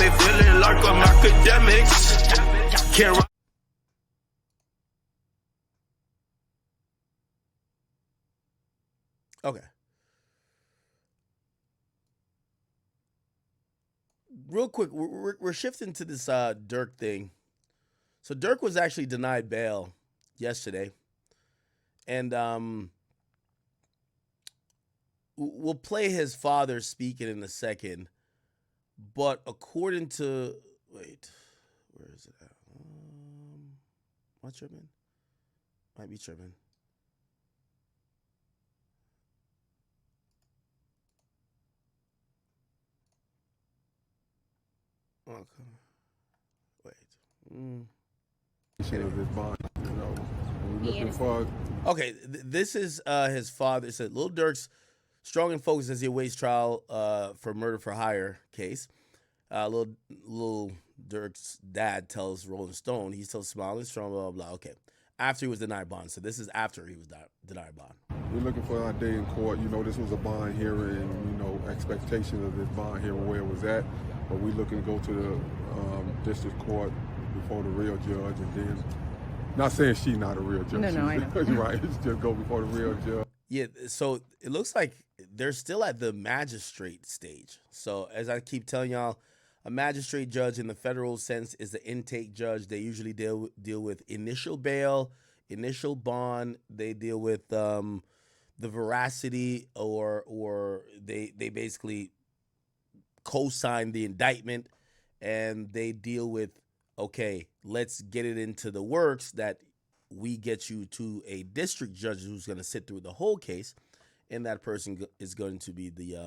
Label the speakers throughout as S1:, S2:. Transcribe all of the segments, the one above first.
S1: me feeling like I'm academics. Can't run.
S2: Okay. Real quick, we're shifting to this Durk thing. So Durk was actually denied bail yesterday, and we'll play his father speaking in a second. But according to wait, where is it at? Am I tripping? Might be tripping. Okay. Wait.
S3: Looking for.
S2: Okay, this is his father. It said Lil Durk's strong and focused as he awaits trial for murder for hire case. Lil Durk's dad tells Rolling Stone he's still smiling, strong, blah, blah, blah. Okay. After he was denied bond. So this is after he was denied bond.
S3: We're looking for our day in court. You know, this was a bond hearing, expectation of this bond hearing where it was at. But we're looking to go to the district court before the real judge, and then, not saying she's not a real judge.
S4: No, I know.
S3: Right, just go before the real judge.
S2: Yeah, so it looks like they're still at the magistrate stage. So as I keep telling y'all, a magistrate judge in the federal sense is the intake judge. They usually deal with initial bail, initial bond. They deal with the veracity, or they basically co-sign the indictment, and they deal with, okay, let's get it into the works that we get you to a district judge who's going to sit through the whole case, and that person is going to be the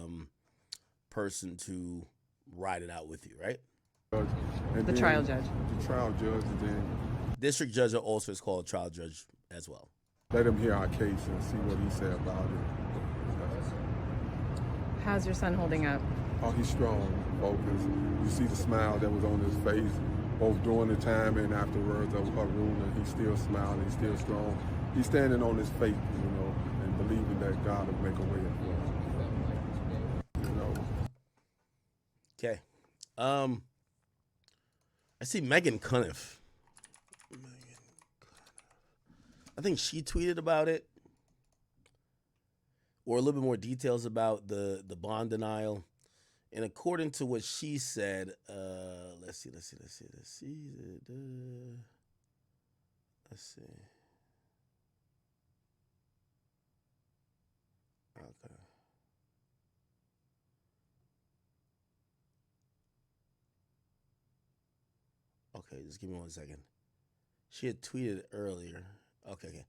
S2: person to ride it out with you, right?
S4: The trial judge.
S3: The trial judge, and then
S2: District judge also is called trial judge as well.
S3: let him hear our case and see what he said about it.
S4: How's your son holding up?
S3: Oh, he's strong, focused. You see the smile that was on his face, both during the time and afterwards of her ruling. He's still smiling, he's still strong. He's standing on his faith, and believing that God will make a way for him.
S2: Okay. I see Megan Cunniff. I think she tweeted about it, or a little bit more details about the bond denial. And according to what she said, let's see. Let's see. Okay. Okay, just give me 1 second. She had tweeted earlier. Okay.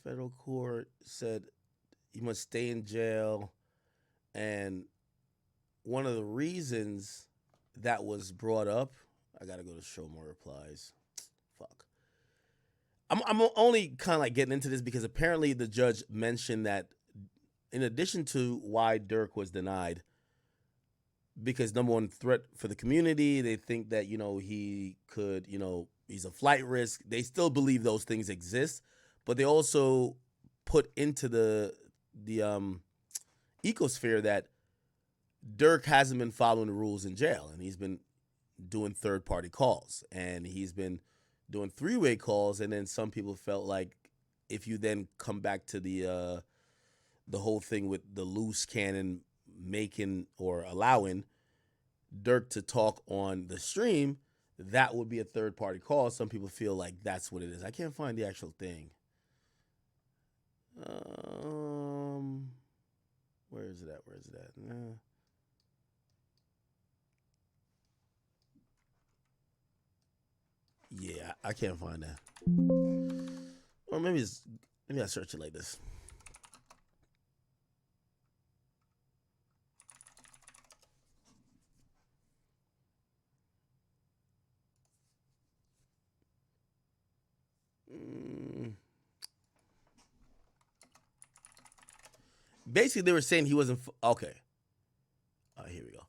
S2: Federal court said he must stay in jail. And one of the reasons that was brought up, I got to go to show more replies. Fuck. I'm only kind of like getting into this because apparently the judge mentioned that in addition to why Durk was denied, because number one, threat for the community, they think that, he could, he's a flight risk. They still believe those things exist, but they also put into the ecosphere that Durk hasn't been following the rules in jail, and he's been doing third-party calls, and he's been doing three-way calls, and then some people felt like if you then come back to the whole thing with the Luce Cannon making or allowing Durk to talk on the stream, that would be a third-party call. Some people feel like that's what it is. I can't find the actual thing. Where is it at? Nah. Yeah, I can't find that. Or maybe I search it like this. Basically, they were saying he wasn't okay. Here we go.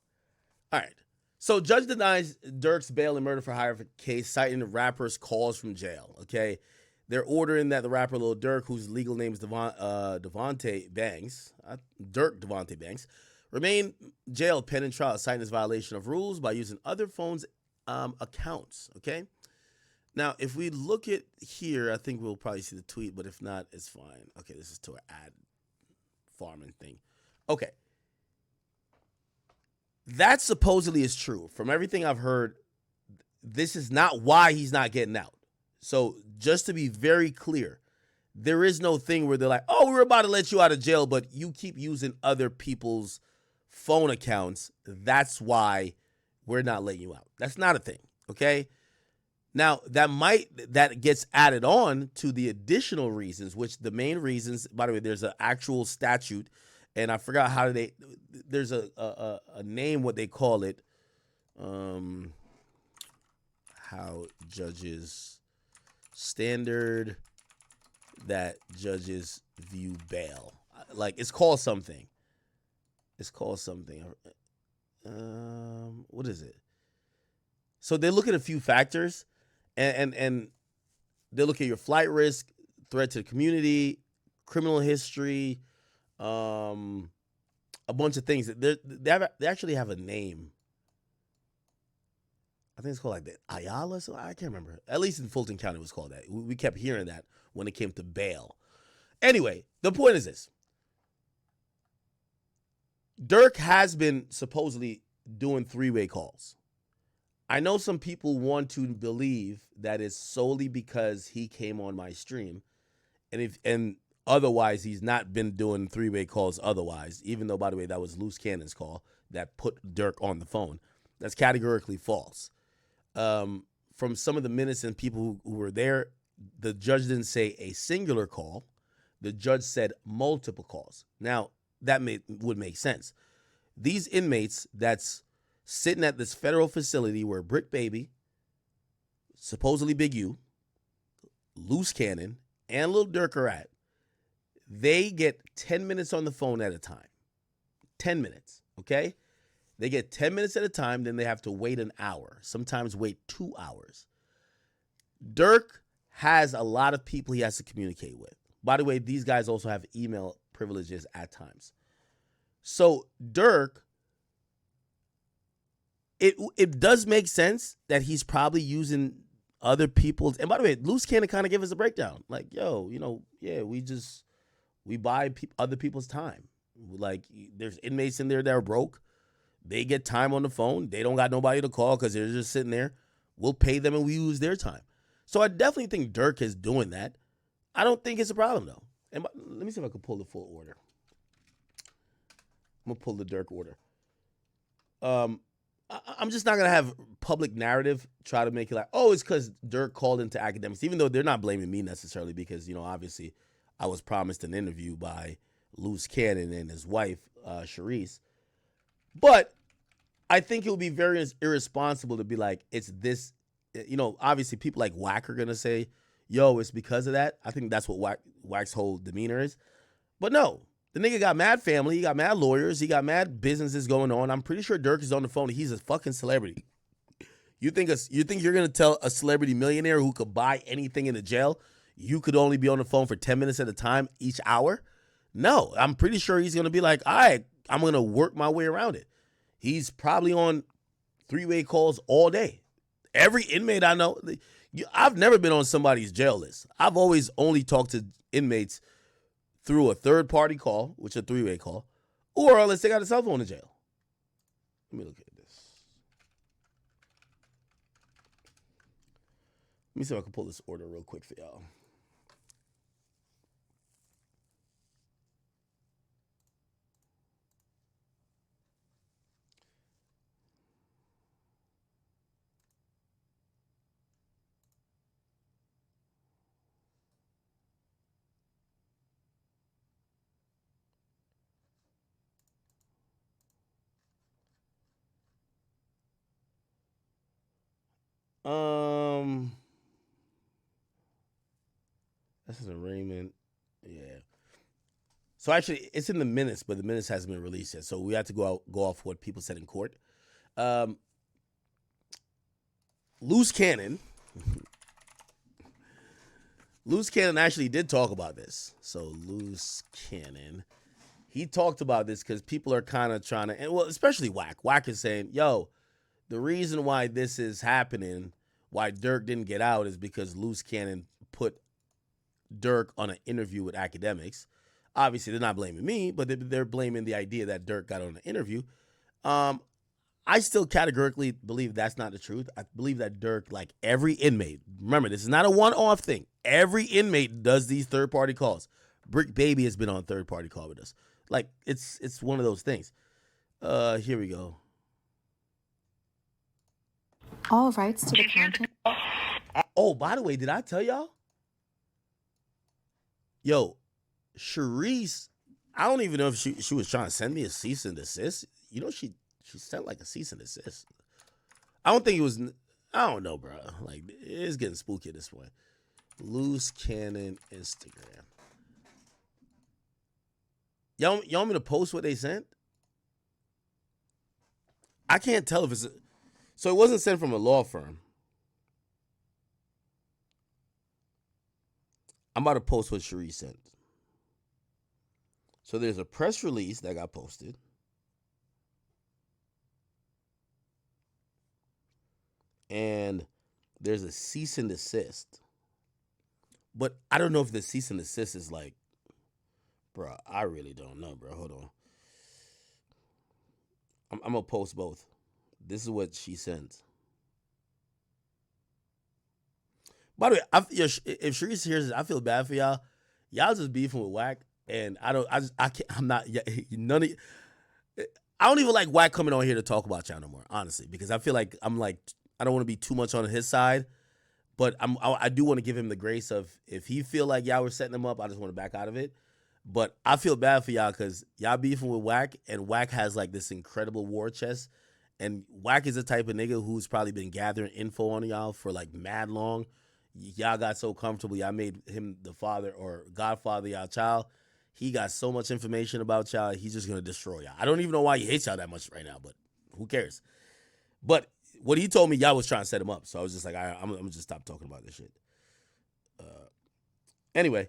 S2: All right. So, judge denies Durk's bail and murder for hire case, citing the rapper's calls from jail. Okay, they're ordering that the rapper Lil Durk, whose legal name is Devontae Banks, Durk Devontae Banks, remain jailed pending trial, citing this violation of rules by using other phones' accounts. Okay. Now, if we look at here, I think we'll probably see the tweet, but if not, it's fine. Okay, this is to our ad farming thing. Okay. That supposedly is true. From everything I've heard, this is not why he's not getting out. So just to be very clear, there is no thing where they're like, oh, we're about to let you out of jail, but you keep using other people's phone accounts. That's why we're not letting you out. That's not a thing, okay? Now, that gets added on to the additional reasons, which the main reasons, by the way, there's an actual statute, and I forgot how there's a name, what they call it, how judges, standard that judges view bail. Like, it's called something. What is it? So they look at a few factors, and they look at your flight risk, threat to the community, criminal history, a bunch of things. They actually have a name. I think it's called like the Ayala. So I can't remember. At least in Fulton County, it was called that. We kept hearing that when it came to bail. Anyway, the point is this. Durk has been supposedly doing three-way calls. I know some people want to believe that it's solely because he came on my stream, and otherwise he's not been doing three-way calls otherwise, even though, by the way, that was Luce Cannons' call that put Durk on the phone. That's categorically false. From some of the minutes and people who were there, the judge didn't say a singular call. The judge said multiple calls. Now, that would make sense. These inmates that's sitting at this federal facility where Brick Baby, supposedly Big U, Luce Cannon, and Lil Durk are at, they get 10 minutes on the phone at a time. 10 minutes, okay? They get 10 minutes at a time, then they have to wait an hour, sometimes wait 2 hours. Durk has a lot of people he has to communicate with. By the way, these guys also have email privileges at times. So Durk, it does make sense that he's probably using other people's. And by the way, Luce Cannon kind of gave us a breakdown. Like, yo, we buy other people's time. Like, there's inmates in there that are broke. They get time on the phone. They don't got nobody to call because they're just sitting there. We'll pay them and we use their time. So I definitely think Durk is doing that. I don't think it's a problem, though. And let me see if I can pull the full order. I'm going to pull the Durk order. I'm just not going to have public narrative try to make it like, oh, it's because Durk called into Akademiks, even though they're not blaming me necessarily because, obviously I was promised an interview by Luce Cannon and his wife, Sharice. But I think it would be very irresponsible to be like, it's this, obviously people like Wack are going to say, yo, it's because of that. I think that's what Wack's whole demeanor is. But no, the nigga got mad family. He got mad lawyers. He got mad businesses going on. I'm pretty sure Durk is on the phone. He's a fucking celebrity. You think you're going to tell a celebrity millionaire who could buy anything in the jail, you could only be on the phone for 10 minutes at a time each hour? No, I'm pretty sure he's going to be like, all right, I'm going to work my way around it. He's probably on three-way calls all day. Every inmate I know, I've never been on somebody's jail list. I've always only talked to inmates through a third-party call, which is a three-way call, or unless they got a cell phone in jail. Let me look at this. Let me see if I can pull this order real quick for y'all. This is arraignment. Yeah. So actually, it's in the minutes, but the minutes hasn't been released yet. So we have to go off what people said in court. Luce Cannon. Luce Cannon actually did talk about this. So Luce Cannon, he talked about this because people are kind of trying to, and well, especially Wack. Wack is saying, yo, the reason why this is happening, why Durk didn't get out, is because Luce Cannon put Durk on an interview with Akademiks. Obviously, they're not blaming me, but they're blaming the idea that Durk got on an interview. I still categorically believe that's not the truth. I believe that Durk, like every inmate, remember, this is not a one-off thing. Every inmate does these third-party calls. Brick Baby has been on third-party call with us. Like, it's one of those things. Here we go.
S5: All rights to the content.
S2: Oh, by the way, did I tell y'all? Yo, Sharice, I don't even know if she was trying to send me a cease and desist. You know, she sent like a cease and desist. I don't think it was, I don't know, bro. Like, it's getting spooky at this point. Luce Cannon Instagram. Y'all want me to post what they sent? I can't tell if it's, so it wasn't sent from a law firm. I'm about to post what Cherie sent. So there's a press release that got posted. And there's a cease and desist. But I don't know if the cease and desist is like, bro, I really don't know, bro. Hold on. I'm going to post both. This is what she sent. By the way, if Sharice hears this, I feel bad for y'all. Y'all just beefing with Wack, and I don't even like Wack coming on here to talk about y'all no more, honestly, because I feel like I don't want to be too much on his side, but I do want to give him the grace of, if he feel like y'all were setting him up, I just want to back out of it. But I feel bad for y'all because y'all beefing with Wack, and Wack has like this incredible war chest, and Wack is the type of nigga who's probably been gathering info on y'all for like mad long. Y'all got so comfortable, y'all made him the father or godfather of y'all child. He got so much information about y'all, he's just going to destroy y'all. I don't even know why he hates y'all that much right now, but who cares? But what he told me, y'all was trying to set him up, so I was just like, I'm going to just stop talking about this shit. Anyway,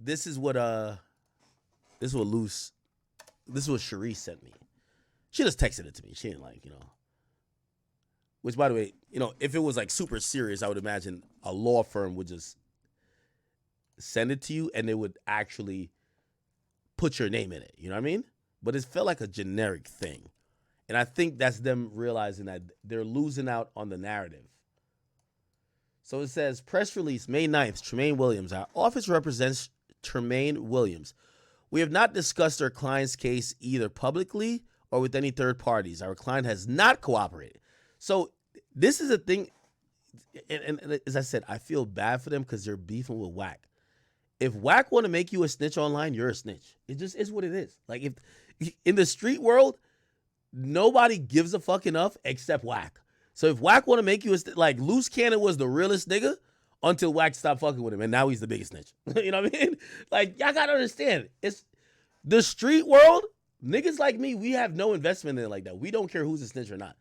S2: this is what Cherie sent me. She just texted it to me. She didn't like, which, by the way, if it was like super serious, I would imagine a law firm would just send it to you and they would actually put your name in it. You know what I mean? But it felt like a generic thing. And I think that's them realizing that they're losing out on the narrative. So it says, press release, May 9th, Tremaine Williams. Our office represents Tremaine Williams. We have not discussed our client's case either publicly or with any third parties. Our client has not cooperated. So this is a thing, and as I said, I feel bad for them because they're beefing with Wack. If Wack want to make you a snitch online, you're a snitch. It just is what it is. Like, if in the street world, nobody gives a fuck enough except Wack. So if Wack want to make you like Luce Cannon was the realest nigga until Wack stopped fucking with him, and now he's the biggest snitch. You know what I mean? Like, y'all gotta understand, it's the street world. Niggas like me, we have no investment in it like that. We don't care who's a snitch or not.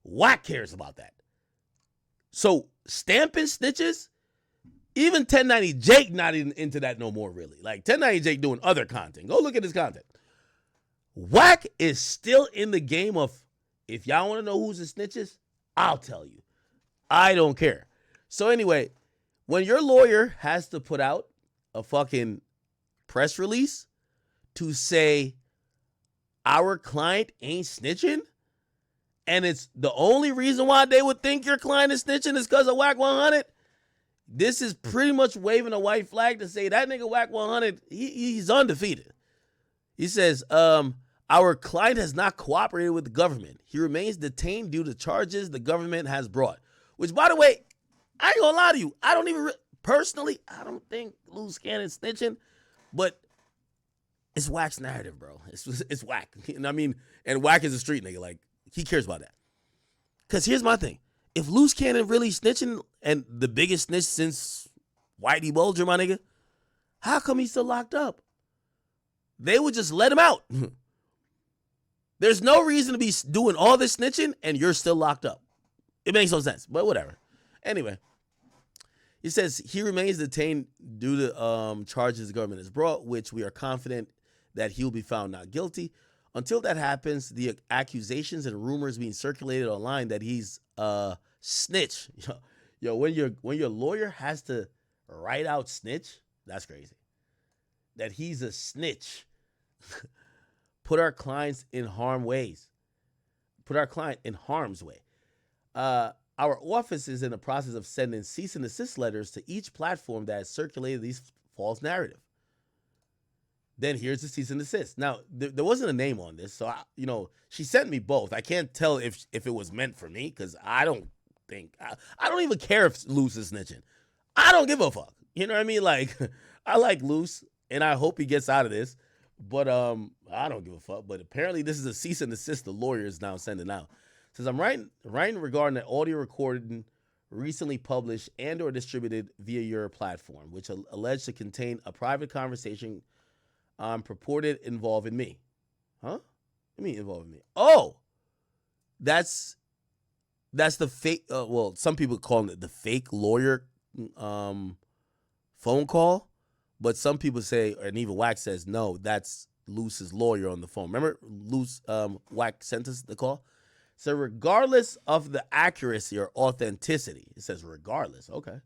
S2: Wack cares about that. So stamping snitches, even 1090 Jake not even into that no more, really. Like 1090 Jake doing other content. Go look at his content. Wack is still in the game of, if y'all want to know who's the snitches, I'll tell you. I don't care. So anyway, when your lawyer has to put out a fucking press release to say our client ain't snitching, and it's the only reason why they would think your client is snitching is because of Wack 100, this is pretty much waving a white flag to say that nigga Wack 100, he's undefeated. He says, our client has not cooperated with the government. He remains detained due to charges the government has brought. Which, by the way, I ain't gonna lie to you. I don't even, personally, I don't think Luce Cannon's snitching, but it's Wack's narrative, bro. It's Wack. You know what I mean? And Wack is a street nigga. Like, he cares about that. Because here's my thing. If Luce Cannon really snitching, and the biggest snitch since Whitey Bulger, my nigga, how come he's still locked up? They would just let him out. There's no reason to be doing all this snitching and you're still locked up. It makes no sense, but whatever. Anyway, he says he remains detained due to charges the government has brought, which we are confident that he'll be found not guilty. Until that happens, the accusations and rumors being circulated online that he's a snitch. Yo, when your lawyer has to write out snitch, that's crazy. That he's a snitch. Put our clients in harm's way. Put our client in harm's way. Our office is in the process of sending cease and desist letters to each platform that has circulated these false narrative. Then here's the cease and desist. Now, there wasn't a name on this, so she sent me both. I can't tell if it was meant for me because I don't even care if Luce is snitching. I don't give a fuck. You know what I mean? Like, I like Luce, and I hope he gets out of this. But I don't give a fuck. But apparently, this is a cease and desist the lawyer is now sending out. It says, I'm writing regarding an audio recording recently published and or distributed via your platform, which alleged to contain a private conversation purported involving me. Huh? What do you mean involving me? Oh, that's the fake. Well, some people call it the fake lawyer phone call, but some people say, and even Wack says, no, that's Luce's lawyer on the phone. Remember, Wack sent us the call. So regardless of the accuracy or authenticity, it says regardless, okay,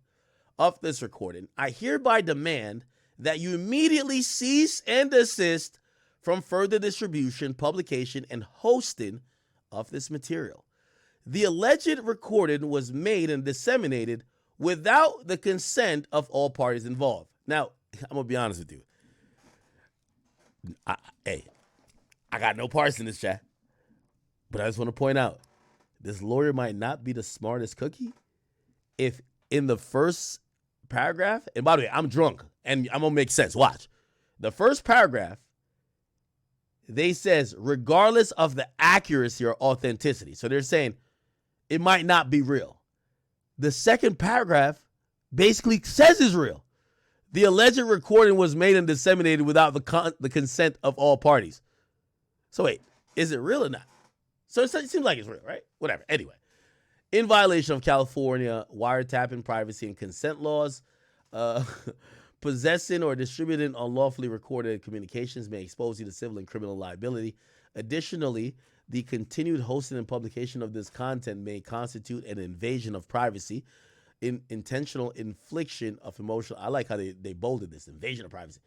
S2: of this recording, I hereby demand that you immediately cease and desist from further distribution, publication, and hosting of this material. The alleged recording was made and disseminated without the consent of all parties involved. Now, I'm going to be honest with you. I got no parts in this chat, but I just want to point out, this lawyer might not be the smartest cookie if in the first paragraph, and by the way, I'm drunk, and I'm going to make sense. Watch. The first paragraph, they says, regardless of the accuracy or authenticity. So they're saying it might not be real. The second paragraph basically says it's real. The alleged recording was made and disseminated without the consent of all parties. So wait, is it real or not? So it seems like it's real, right? Whatever. Anyway, in violation of California wiretapping, privacy, and consent laws, possessing or distributing unlawfully recorded communications may expose you to civil and criminal liability. Additionally, the continued hosting and publication of this content may constitute an invasion of privacy, intentional infliction of emotional. I like how they bolded this, invasion of privacy,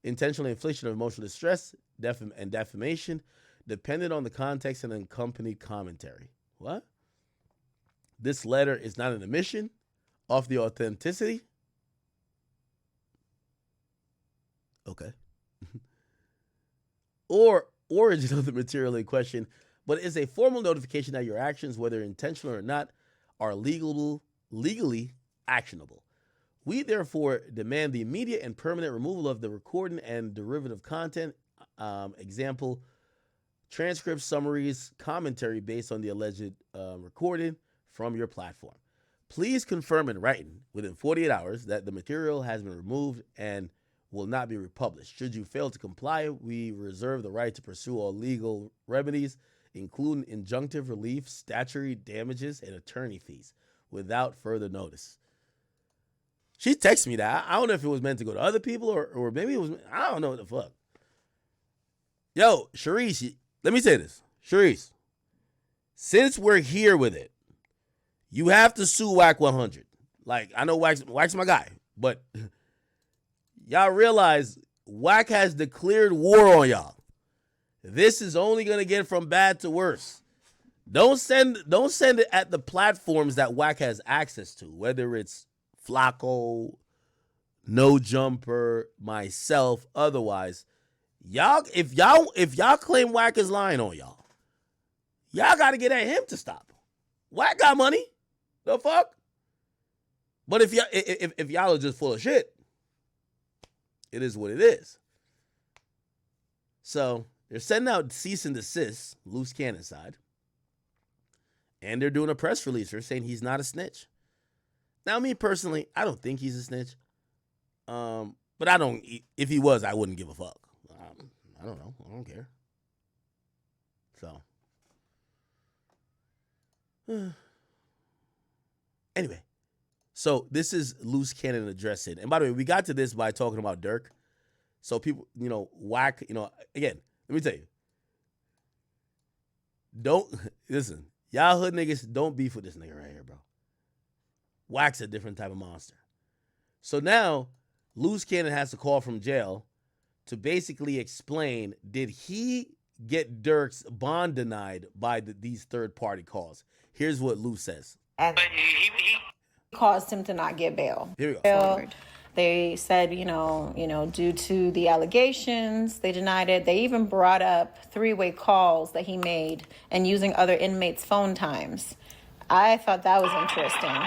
S2: intentional infliction of emotional distress, and defamation, dependent on the context and accompanied commentary. What? This letter is not an admission of the authenticity. Okay. Or origin of the material in question, but is a formal notification that your actions, whether intentional or not, are legally actionable. We therefore demand the immediate and permanent removal of the recording and derivative content, example, transcripts, summaries, commentary based on the alleged recording from your platform. Please confirm in writing within 48 hours that the material has been removed and will not be republished. Should you fail to comply, we reserve the right to pursue all legal remedies, including injunctive relief, statutory damages, and attorney fees, without further notice. She texted me that. I don't know if it was meant to go to other people or maybe it was, I don't know what the fuck. Yo, Sharice, let me say this. Sharice, since we're here with it, you have to sue Wack 100. Like, I know Wack's my guy, but y'all realize Wack has declared war on y'all. This is only going to get from bad to worse. Don't send it at the platforms that Wack has access to, whether it's Flacco, No Jumper, myself, otherwise. Y'all, if y'all claim Wack is lying on y'all got to get at him to stop. Wack got money. The fuck? But if y'all are just full of shit, it is what it is. So they're sending out cease and desist, Luce Cannons side, and they're doing a press release. They're saying he's not a snitch. Now, me personally, I don't think he's a snitch. But I don't. If he was, I wouldn't give a fuck. I don't know. I don't care. So, anyway, so this is Luce Cannon addressing. And by the way, we got to this by talking about Durk. So people, whack, again, let me tell you. Don't, listen, y'all hood niggas, don't beef with this nigga right here, bro. Whack's a different type of monster. So now, Luce Cannon has to call from jail to basically explain, did he get Durk's bond denied by these third-party calls? Here's what Luce says.
S6: And he caused him to not get bail.
S2: Here we go.
S6: They said, due to the allegations, they denied it. They even brought up three-way calls that he made and using other inmates' phone times. I thought that was interesting.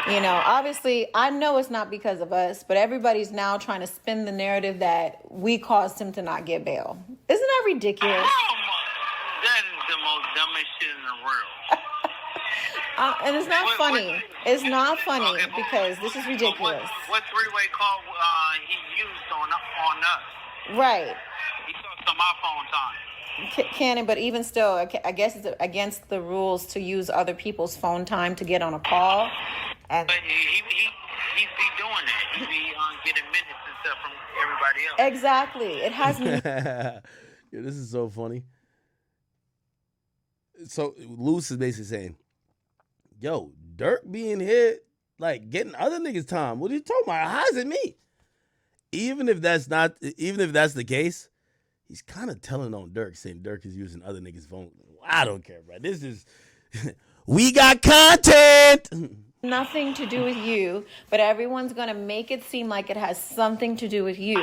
S6: Obviously, I know it's not because of us, but everybody's now trying to spin the narrative that we caused him to not get bail. Isn't that ridiculous?
S7: That is the most dumbest shit in the world.
S6: And it's not funny. It's not funny because this is ridiculous.
S7: What three-way call he used on us?
S6: Right.
S7: He took some my phone time.
S6: Cannon, but even still, I guess it's against the rules to use other people's phone time to get on a call. And
S7: But he be doing that. He be getting minutes and stuff from everybody else.
S6: exactly. It hasn't.
S2: Yeah, this is so funny. So Luce is basically saying, yo, Durk being hit, like getting other niggas time. What are you talking about? How is it me? Even if that's the case, he's kind of telling on Durk, saying Durk is using other niggas' phone. I don't care, bro. This is we got content.
S6: Nothing to do with you, but everyone's going to make it seem like it has something to do with you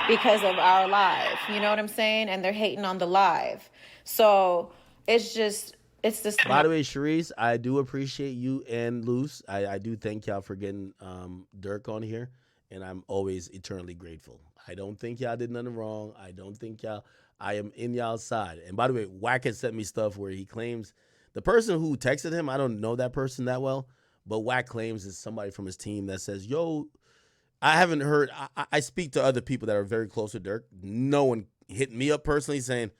S6: because of our live. You know what I'm saying? And they're hating on the live. So it's just.
S2: By the way, Sharice, I do appreciate you and Luce. I do thank y'all for getting Durk on here, and I'm always eternally grateful. I don't think y'all did nothing wrong. I am in y'all's side. And by the way, Wack has sent me stuff where he claims the person who texted him, I don't know that person that well, but Wack claims it's somebody from his team that says, yo, I haven't heard. I speak to other people that are very close to Durk. No one hit me up personally saying,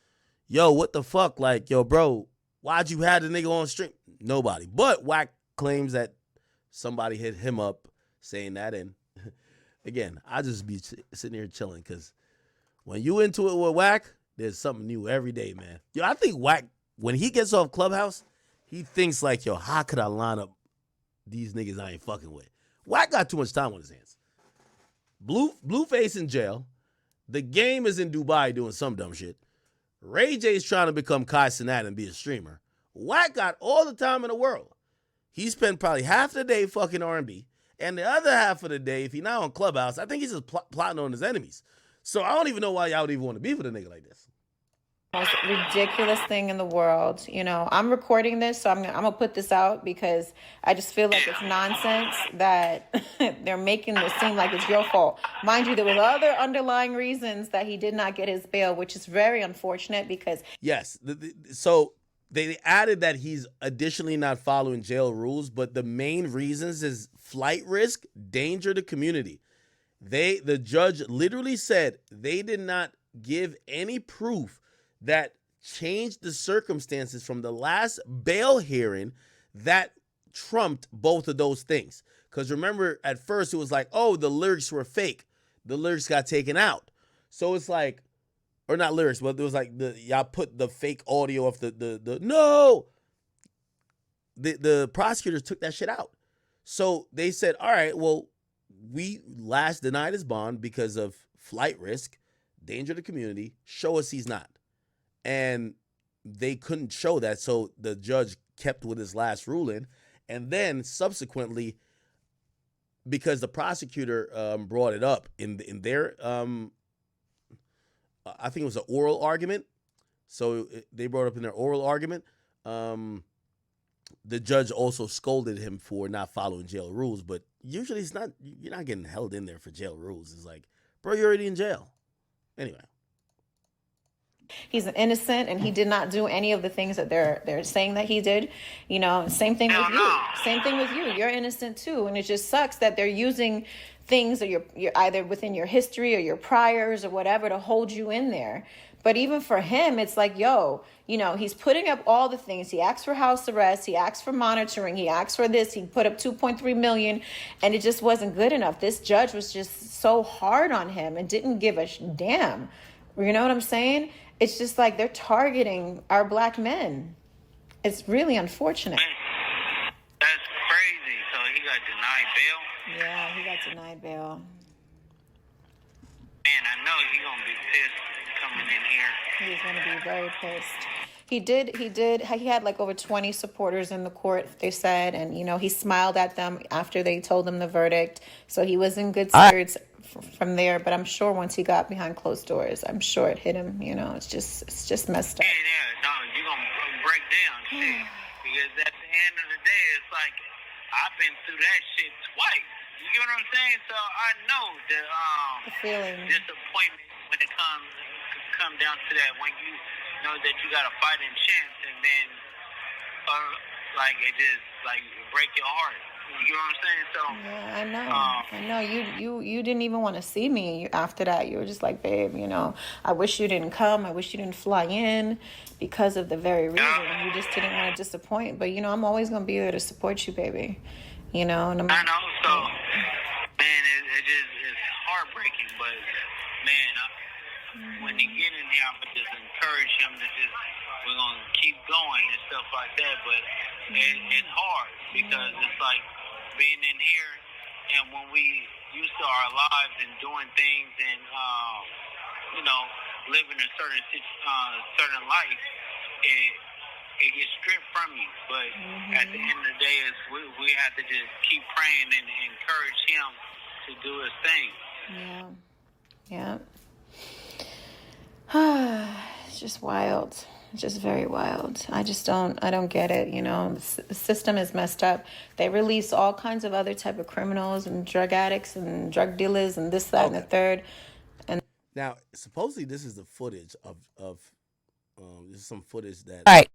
S2: yo, what the fuck? Like, yo, bro, why'd you have the nigga on stream? Nobody. But Wack claims that somebody hit him up saying that. And again, I just be sitting here chilling because when you into it with Wack, there's something new every day, man. Yo, I think Wack, when he gets off Clubhouse, he thinks like, yo, how could I line up these niggas I ain't fucking with? Wack got too much time on his hands. Blueface in jail. The game is in Dubai doing some dumb shit. Ray J's trying to become Kai Cenat and be a streamer. Wack got all the time in the world. He spent probably half the day fucking R&B, and the other half of the day, if he's not on Clubhouse, I think he's just plotting on his enemies. So I don't even know why y'all would even want to be with a nigga like this.
S6: Most ridiculous thing in the world. I'm recording this, so I'm gonna put this out because I just feel like it's nonsense that they're making this seem like it's your fault. Mind you, there was other underlying reasons that he did not get his bail, which is very unfortunate because
S2: yes, so they added that he's additionally not following jail rules, but the main reasons is flight risk, danger to community. The judge literally said they did not give any proof that changed the circumstances from the last bail hearing that trumped both of those things. Because remember, at first it was like, oh, the lyrics were fake. The lyrics got taken out. So it's like, or not lyrics, but it was like y'all put the fake audio of the no. The prosecutors took that shit out. So they said, all right, well, we last denied his bond because of flight risk, danger to the community. Show us he's not. And they couldn't show that, so the judge kept with his last ruling. And then subsequently, because the prosecutor brought it up in their, I think it was an oral argument. So they brought it up in their oral argument. The judge also scolded him for not following jail rules. But usually you're not getting held in there for jail rules. It's like, bro, you're already in jail. Anyway.
S6: he's innocent and he did not do any of the things that they're saying that he did. Same thing with you. Same thing with you. You're innocent too. And it just sucks that they're using things that you're either within your history or your priors or whatever to hold you in there. But even for him, it's like, yo, he's putting up all the things. He asked for house arrest. He asked for monitoring. He asked for this. He put up $2.3 million, and it just wasn't good enough. This judge was just so hard on him and didn't give a damn. You know what I'm saying? It's just like they're targeting our black men. It's really unfortunate.
S7: That's crazy. So he got denied bail?
S6: Yeah, he got denied bail.
S7: Man, I know he's going to be pissed coming in here.
S6: He's going to be very pissed. He had like over 20 supporters in the court, they said. And, he smiled at them after they told him the verdict. So he was in good spirits from there. But I'm sure once he got behind closed doors, I'm sure it hit him. It's just messed up.
S7: Yeah, no, you're going to break down shit. Because at the end of the day, it's like, I've been through that shit twice. You get what I'm saying? So I know the
S6: feeling,
S7: disappointment when it come down to that. When you know that you got a fighting chance, and then it just break your heart. You get what I'm saying? So
S6: yeah, I know. You didn't even want to see me after that. You were just like, babe, I wish you didn't come. I wish you didn't fly in because of the very reason. You just didn't want to disappoint. But I'm always gonna be there to support you, baby. And
S7: I know. So man, it just is heartbreaking. But man, when he get in here, I'm gonna just encourage him to we're gonna keep going and stuff like that. But it's hard because it's like being in here, and when we used to our lives and doing things and living a certain life, it gets stripped from you. But at the end of the day, we have to just keep praying and encourage him to do his thing.
S6: Yeah. It's just wild. It's just very wild. I don't get it. The system is messed up. They release all kinds of other type of criminals and drug addicts and drug dealers and this, that, and the third. And
S2: now, supposedly this is the footage of this is some footage that